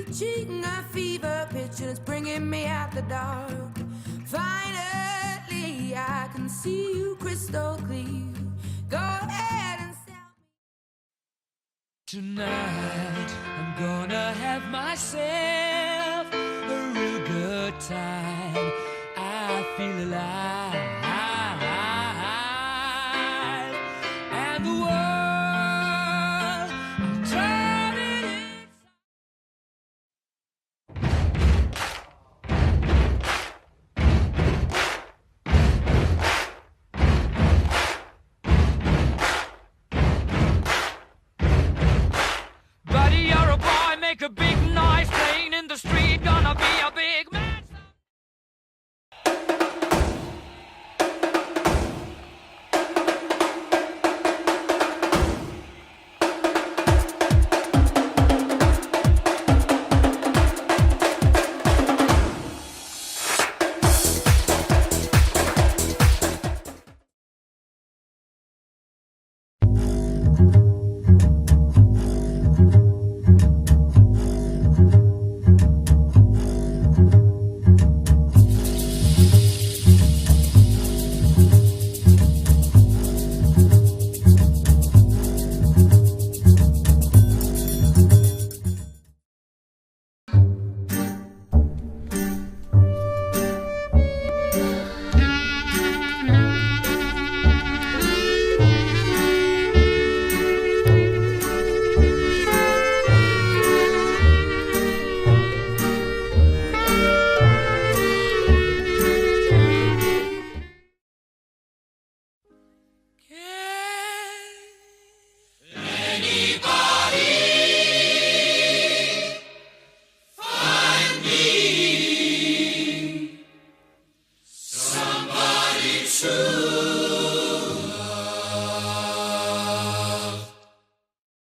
reaching a fever pitch and it's bringing me out the dark. Finally, I can see you crystal clear. Go ahead and sell me. Tonight, I'm gonna have myself a real good time. I feel alive, and the world I'm turning Buddy, you're a boy, make a big